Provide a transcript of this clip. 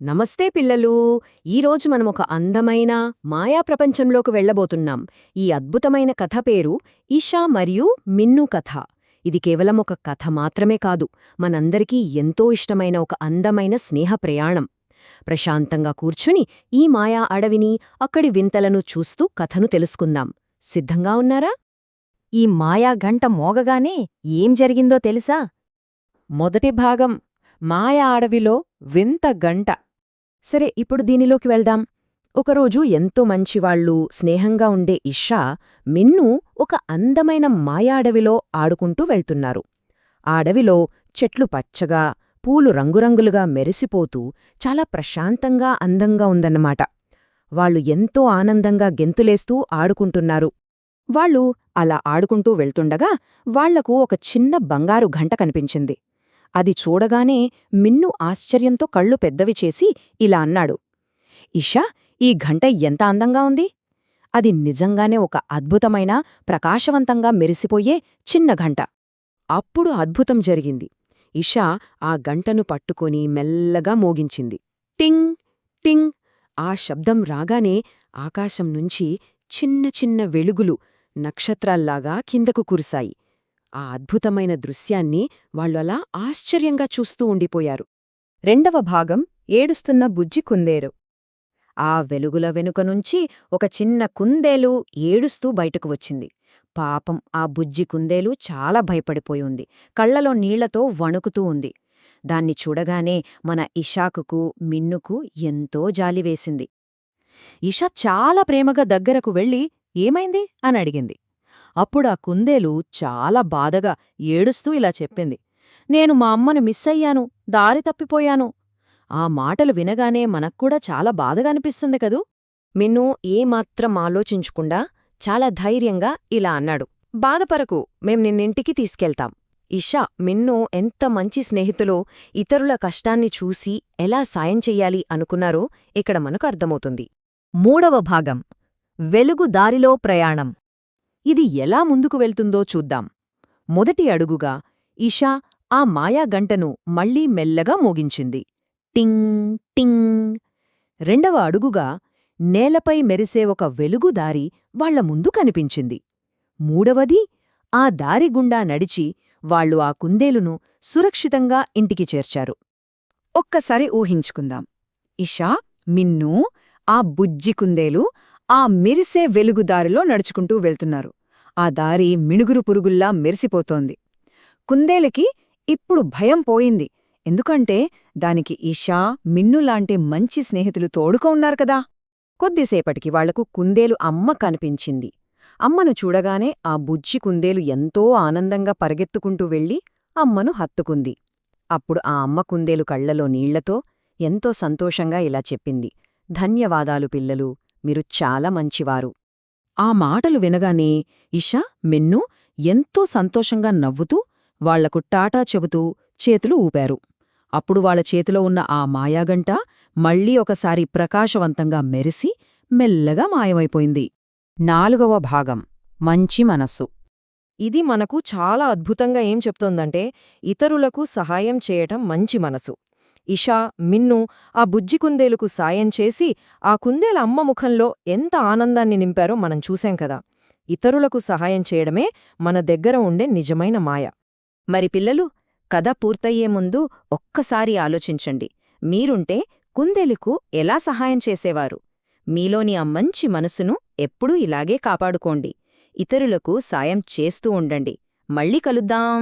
నమస్తే పిల్లలు. ఈరోజు మనమొక అందమైన మాయా ప్రపంచంలోకి వెళ్లబోతున్నాం. ఈ అద్భుతమైన కథ పేరు ఇషా మరియు మిన్ను కథ. ఇది కేవలం ఒక కథ మాత్రమే కాదు, మనందరికీ ఎంతో ఇష్టమైన ఒక అందమైన స్నేహ ప్రయాణం. ప్రశాంతంగా కూర్చుని ఈ మాయా అడవిని, అక్కడి వింతలను చూస్తూ కథను తెలుసుకుందాం. సిద్ధంగా ఉన్నారా? ఈ మాయా గంట మోగగానే ఏం జరిగిందో తెలుసా? మొదటి భాగం మాయా అడవిలో వింత గంట. సరే, ఇప్పుడు దీనిలోకి వెళ్దాం. ఒకరోజు ఎంతో మంచివాళ్లు, స్నేహంగా ఉండే ఇషా, మిన్ను ఒక అందమైన మాయా అడవిలో ఆడుకుంటూ వెళ్తున్నారు. ఆ అడవిలో చెట్లు పచ్చగా, పూలు రంగురంగులుగా మెరిసిపోతూ చాలా ప్రశాంతంగా అందంగా ఉందన్నమాట. వాళ్లు ఎంతో ఆనందంగా గెంతులేస్తూ ఆడుకుంటున్నారు. వాళ్ళు అలా ఆడుకుంటూ వెళ్తుండగా వాళ్లకు ఒక చిన్న బంగారు గంట కనిపించింది. అది చూడగానే మిన్ను ఆశ్చర్యంతో కళ్ళు పెద్దవి చేసి ఇలా అన్నాడు, ఇషా, ఈ ఘంట ఎంత అందంగా ఉంది! అది నిజంగానే ఒక అద్భుతమైన, ప్రకాశవంతంగా మెరిసిపోయే చిన్న ఘంట. అప్పుడు అద్భుతం జరిగింది. ఇషా ఆ గంటను పట్టుకొని మెల్లగా మోగించింది. టింగ్ టింగ్. ఆ శబ్దం రాగానే ఆకాశం నుంచి చిన్న చిన్న వెలుగులు నక్షత్రాల్లాగా కిందకు కురిశాయి. ఆ అద్భుతమైన దృశ్యాన్ని వాళ్ళలా ఆశ్చర్యంగా చూస్తూ ఉండిపోయారు. రెండవ భాగం ఏడుస్తున్న బుజ్జి కుందేలు. ఆ వెలుగుల వెనుకనుంచి ఒక చిన్న కుందేలు ఏడుస్తూ బయటకు వచ్చింది. పాపం ఆ బుజ్జి కుందేలు చాలా భయపడిపోయి ఉంది. కళ్లలో నీళ్లతో వణుకుతూ ఉంది. దాన్ని చూడగానే మన ఇషాకుకు, మిన్నుకు ఎంతో జాలివేసింది. ఇషా చాలా ప్రేమగా దగ్గరకు వెళ్ళి, ఏమైంది అని అడిగింది. అప్పుడా కుందేలు చాలా బాధగా ఏడుస్తూ ఇలా చెప్పింది, నేను మా అమ్మను మిస్ అయ్యాను, దారి తప్పిపోయాను. ఆ మాటలు వినగానే మనక్కూడా చాలా బాధగా అనిపిస్తుంది కదూ. మిన్ను ఏమాత్రం ఆలోచించకుండా చాలా ధైర్యంగా ఇలా అన్నాడు, బాధపరకు, మేం నిన్నింటికి తీసుకెళ్తాం. ఇషా, మిన్ను ఎంత మంచి స్నేహితులో, ఇతరుల కష్టాన్ని చూసి ఎలా సాయం చెయ్యాలి అనుకున్నారో ఇక్కడ మనకు అర్థమవుతుంది. మూడవ భాగం వెలుగు దారిలో ప్రయాణం. ఇది ఎలా ముందుకు వెళ్తుందో చూద్దాం. మొదటి అడుగుగా ఇషా ఆ మాయా గంటను మళ్లీ మెల్లగా మోగించింది. టింగ్ టింగ్. రెండవ అడుగుగా నేలపై మెరిసే ఒక వెలుగుదారి వాళ్ల ముందు కనిపించింది. మూడవది, ఆ దారిగుండా నడిచి వాళ్లు ఆ కుందేలును సురక్షితంగా ఇంటికి చేర్చారు. ఒక్కసారి ఊహించుకుందాం. ఇషా, మిన్ను, ఆ బుజ్జి కుందేలు ఆ మెరిసే వెలుగుదారిలో నడుచుకుంటూ వెళ్తున్నారు. ఆ దారి మిణుగురు పురుగుల్లా మెరిసిపోతోంది. కుందేలుకి ఇప్పుడు భయం పోయింది. ఎందుకంటే దానికి ఇషా, మిన్నులాంటి మంచి స్నేహితులు తోడుగా ఉన్నారు కదా. కొద్దిసేపటికి వాళ్లకు కుందేలు అమ్మ కనిపించింది. అమ్మను చూడగానే ఆ బుజ్జి కుందేలు ఎంతో ఆనందంగా పరిగెత్తుకుంటూ వెళ్లి అమ్మను హత్తుకుంది. అప్పుడు ఆ అమ్మ కుందేలు కళ్లలో నీళ్లతో ఎంతో సంతోషంగా ఇలా చెప్పింది, ధన్యవాదాలు పిల్లలు, మీరు చాలా మంచివారు. ఆ మాటలు వినగానే ఇషా, మిన్ను ఎంతో సంతోషంగా నవ్వుతూ వాళ్లకు టాటా చెబుతూ చేతులు ఊపారు. అప్పుడు వాళ్ల చేతిలో ఉన్న ఆ మాయాగంట మళ్లీ ఒకసారి ప్రకాశవంతంగా మెరిసి మెల్లగా మాయమైపోయింది. నాలుగవ భాగం మంచి మనస్సు. ఇది మనకు చాలా అద్భుతంగా ఏం చెప్తోందంటే, ఇతరులకు సహాయం చేయటం మంచి మనసు. ఇషా, మిన్ను ఆ బుజ్జి కుందేలుకు సాయం చేసి ఆ కుందేల అమ్మ ముఖంలో ఎంత ఆనందాన్ని నింపారో మనం చూశాం కదా. ఇతరులకు సహాయం చేయడమే మన దగ్గర ఉండే నిజమైన మాయ. మరి పిల్లలు, కథ పూర్తయ్యే ముందు ఒక్కసారి ఆలోచించండి, మీరుంటే కుందేలుకు ఎలా సహాయం చేసేవారు? మీలోని ఆ మంచి మనసును ఎప్పుడూ ఇలాగే కాపాడుకోండి. ఇతరులకు సాయం చేస్తూ ఉండండి. మళ్ళీ కలుద్దాం.